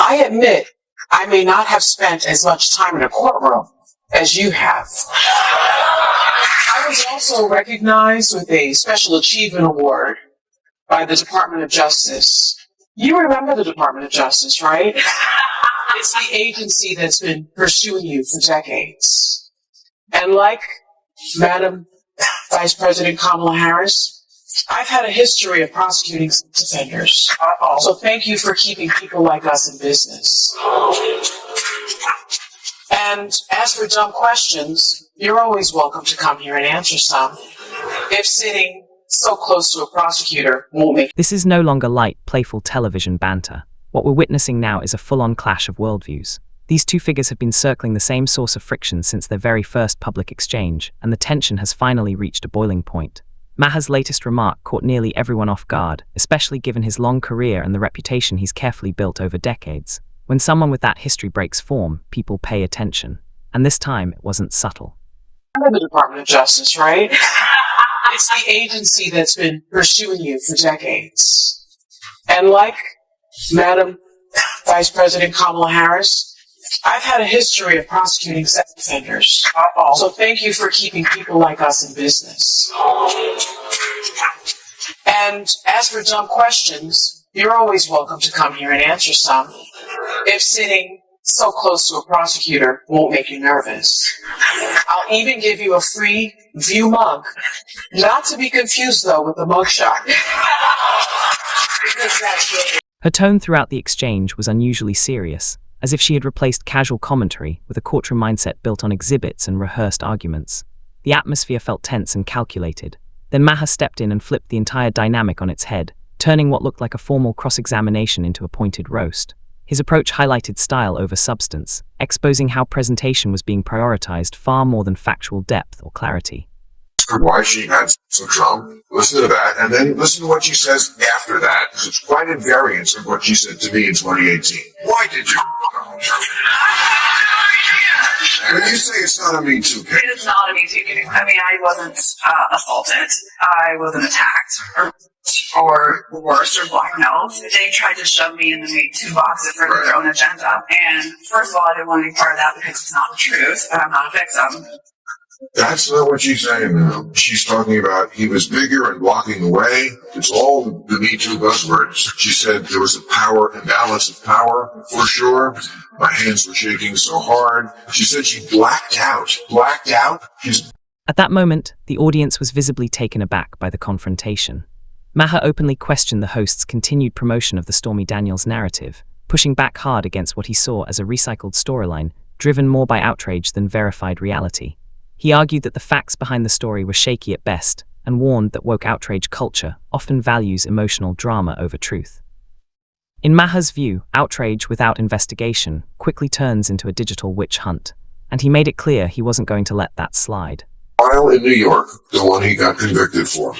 I admit I may not have spent as much time in a courtroom as you have. I was also recognized with a Special Achievement Award by the Department of Justice. You remember the Department of Justice, right? It's the agency that's been pursuing you for decades. And like Madam Vice President Kamala Harris, I've had a history of prosecuting sex offenders. So thank you for keeping people like us in business. And as for dumb questions, you're always welcome to come here and answer some. If sitting so close to a prosecutor won't make... This is no longer light, playful television banter. What we're witnessing now is a full-on clash of worldviews. These two figures have been circling the same source of friction since their very first public exchange, and the tension has finally reached a boiling point. Maher's latest remark caught nearly everyone off guard, especially given his long career and the reputation he's carefully built over decades. When someone with that history breaks form, people pay attention. And this time, it wasn't subtle. The Department of Justice, right? It's the agency that's been pursuing you for decades. And like Madam Vice President Kamala Harris, I've had a history of prosecuting sex offenders. So thank you for keeping people like us in business. And as for dumb questions, you're always welcome to come here and answer some. If sitting so close to a prosecutor won't make you nervous. I'll even give you a free View mug. Not to be confused, though, with the mugshot. Her tone throughout the exchange was unusually serious, as if she had replaced casual commentary with a courtroom mindset built on exhibits and rehearsed arguments. The atmosphere felt tense and calculated. Then Maher stepped in and flipped the entire dynamic on its head, turning what looked like a formal cross-examination into a pointed roast. His approach highlighted style over substance, exposing how presentation was being prioritized far more than factual depth or clarity. Why she had some Trump, listen to that, and then listen to what she says after that, because it's quite in variance of what she said to me in 2018. Why did you? When you say it's not a Me Too case. It is not a Me Too case. I mean, I wasn't assaulted. I wasn't attacked or worse, or blackmailed. They tried to shove me in the Me Too box to further their own agenda. And first of all, I didn't want to be part of that because it's not the truth, and I'm not a victim. That's not what she's saying now. She's talking about he was bigger and blocking the way. It's all the Me Too buzzwords. She said there was a power imbalance of power, for sure. My hands were shaking so hard. She said she blacked out. Blacked out? At that moment, the audience was visibly taken aback by the confrontation. Maher openly questioned the host's continued promotion of the Stormy Daniels narrative, pushing back hard against what he saw as a recycled storyline, driven more by outrage than verified reality. He argued that the facts behind the story were shaky at best, and warned that woke outrage culture often values emotional drama over truth. In Maher's view, outrage without investigation quickly turns into a digital witch hunt, and he made it clear he wasn't going to let that slide. Trial in New York, the one he got convicted for,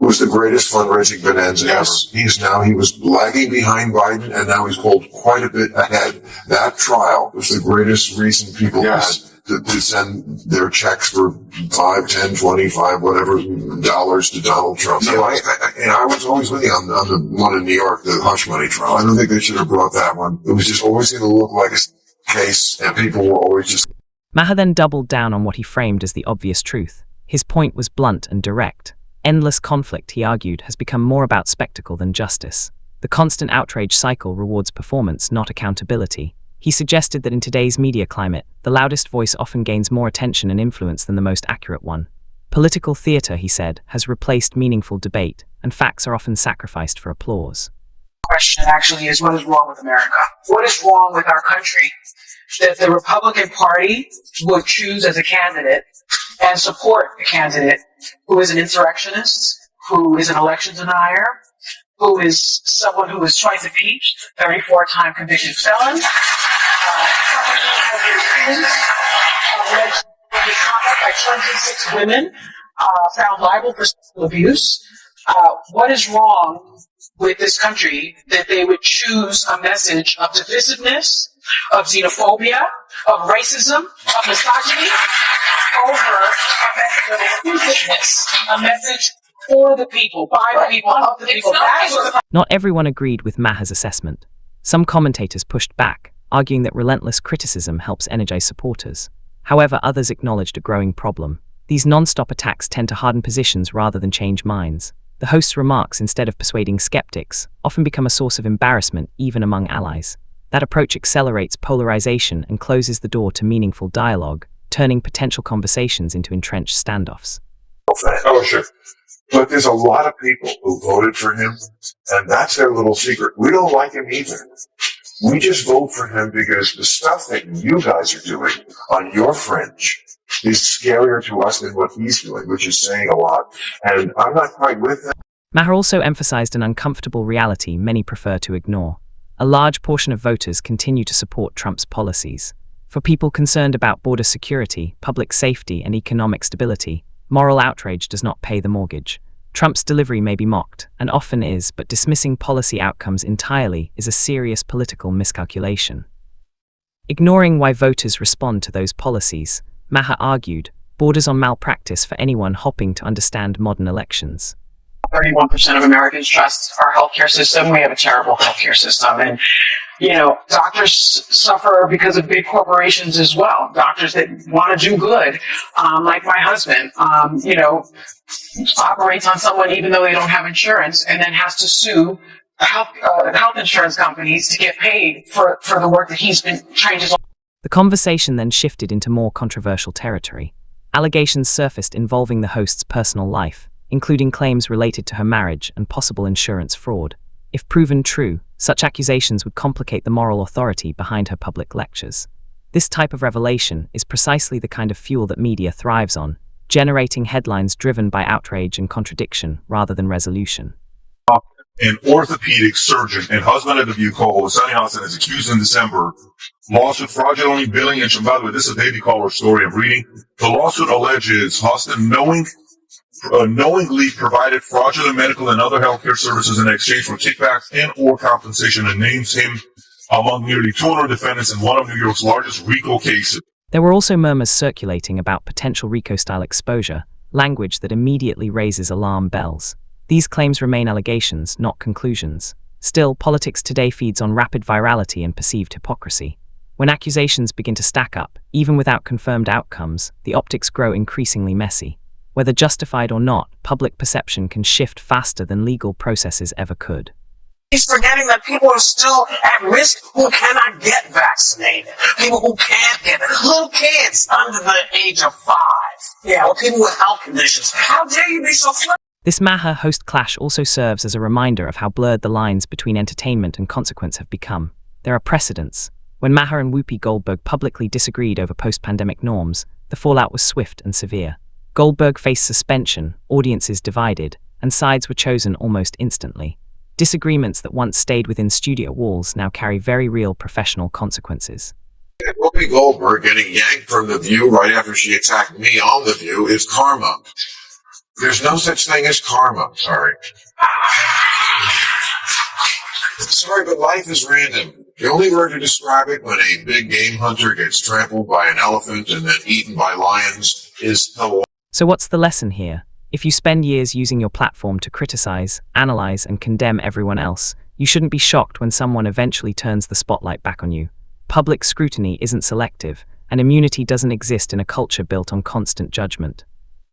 was the greatest fundraising bonanza ever. He was lagging behind Biden, and now he's pulled quite a bit ahead. That trial was the greatest reason people had to send their checks for 5, 10, 25, whatever dollars to Donald Trump. So I was always with you on the one in New York, the hush money trial. I don't think they should have brought that one. It was just always going to look like a case, and people were always just... Maher then doubled down on what he framed as the obvious truth. His point was blunt and direct. Endless conflict, he argued, has become more about spectacle than justice. The constant outrage cycle rewards performance, not accountability. He suggested that in today's media climate, the loudest voice often gains more attention and influence than the most accurate one. Political theater, he said, has replaced meaningful debate, and facts are often sacrificed for applause. The question actually is, what is wrong with America? What is wrong with our country that the Republican Party would choose as a candidate and support a candidate who is an insurrectionist, who is an election denier, who is someone who was twice impeached, 34-time convicted felon, someone who has alleged conduct by 26 women found liable for sexual abuse. What is wrong with this country that they would choose a message of divisiveness, of xenophobia, of racism, of misogyny, over a message of inclusiveness, a message for the people, by the people, of the people? Not everyone agreed with Maher's assessment. Some commentators pushed back, arguing that relentless criticism helps energize supporters. However, others acknowledged a growing problem. These non-stop attacks tend to harden positions rather than change minds. The host's remarks, instead of persuading skeptics, often become a source of embarrassment even among allies. That approach accelerates polarization and closes the door to meaningful dialogue, turning potential conversations into entrenched standoffs. Oh, sure. But there's a lot of people who voted for him, and that's their little secret. We don't like him either. We just vote for him because the stuff that you guys are doing on your fringe is scarier to us than what he's doing, which is saying a lot. And I'm not quite with that. Maher also emphasized an uncomfortable reality many prefer to ignore. A large portion of voters continue to support Trump's policies. For people concerned about border security, public safety, and economic stability, moral outrage does not pay the mortgage. Trump's delivery may be mocked, and often is, but dismissing policy outcomes entirely is a serious political miscalculation. Ignoring why voters respond to those policies, Maher argued, borders on malpractice for anyone hoping to understand modern elections. 31% of Americans trust our healthcare system. We have a terrible healthcare system. And, doctors suffer because of big corporations as well. Doctors that want to do good, like my husband, operates on someone even though they don't have insurance and then has to sue health insurance companies to get paid for the work that he's been trained to do. The conversation then shifted into more controversial territory. Allegations surfaced involving the host's personal life, including claims related to her marriage and possible insurance fraud. If proven true, such accusations would complicate the moral authority behind her public lectures. This type of revelation is precisely the kind of fuel that media thrives on, generating headlines driven by outrage and contradiction rather than resolution. An orthopedic surgeon and husband of the View co-host Sunny Hostin is accused in December lawsuit fraudulently billing, and by the way, this is a Daily Caller story I'm reading. The lawsuit alleges Hostin knowingly provided fraudulent medical and other healthcare services in exchange for kickbacks and or compensation, and names him among nearly 200 defendants in one of New York's largest RICO cases. There were also murmurs circulating about potential RICO-style exposure, language that immediately raises alarm bells. These claims remain allegations, not conclusions. Still, politics today feeds on rapid virality and perceived hypocrisy. When accusations begin to stack up, even without confirmed outcomes, the optics grow increasingly messy. Whether justified or not, public perception can shift faster than legal processes ever could. He's forgetting that people are still at risk who cannot get vaccinated. People who can't get it. Little kids under the age of 5. Or people with health conditions. How dare you be so flippant? This Maher-host clash also serves as a reminder of how blurred the lines between entertainment and consequence have become. There are precedents. When Maher and Whoopi Goldberg publicly disagreed over post-pandemic norms, the fallout was swift and severe. Goldberg faced suspension, audiences divided, and sides were chosen almost instantly. Disagreements that once stayed within studio walls now carry very real professional consequences. Whoopi Goldberg getting yanked from The View right after she attacked me on The View is karma. There's no such thing as karma. Sorry, but life is random. The only word to describe it when a big game hunter gets trampled by an elephant and then eaten by lions is hello. So what's the lesson here? If you spend years using your platform to criticize, analyze, and condemn everyone else, you shouldn't be shocked when someone eventually turns the spotlight back on you. Public scrutiny isn't selective, and immunity doesn't exist in a culture built on constant judgment.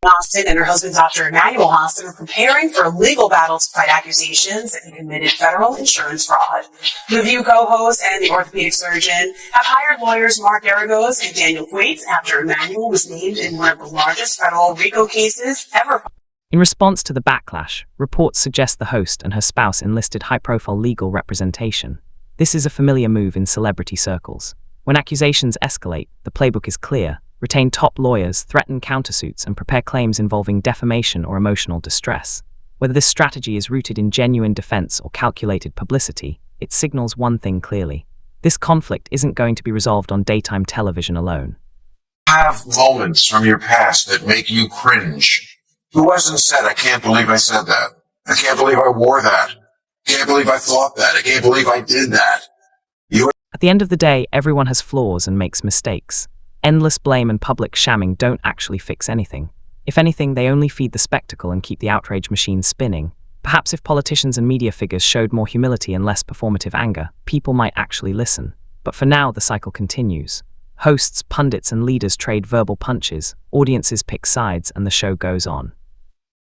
Hostin and her husband, Dr. Emmanuel Hostin, are preparing for a legal battle to fight accusations that he committed federal insurance fraud. The View co-host and the orthopedic surgeon have hired lawyers Mark Aragos and Daniel Thwaites after Emmanuel was named in one of the largest federal RICO cases ever. In response to the backlash, reports suggest the host and her spouse enlisted high-profile legal representation. This is a familiar move in celebrity circles. When accusations escalate, the playbook is clear. Retain top lawyers, threaten countersuits, and prepare claims involving defamation or emotional distress. Whether this strategy is rooted in genuine defense or calculated publicity, it signals one thing clearly. This conflict isn't going to be resolved on daytime television alone. Have moments from your past that make you cringe. Who hasn't said, I can't believe I said that. I can't believe I wore that. I can't believe I thought that. I can't believe I did that. At the end of the day, everyone has flaws and makes mistakes. Endless blame and public shamming don't actually fix anything. If anything, they only feed the spectacle and keep the outrage machine spinning. Perhaps if politicians and media figures showed more humility and less performative anger, people might actually listen. But for now, the cycle continues. Hosts, pundits, and leaders trade verbal punches, audiences pick sides, and the show goes on.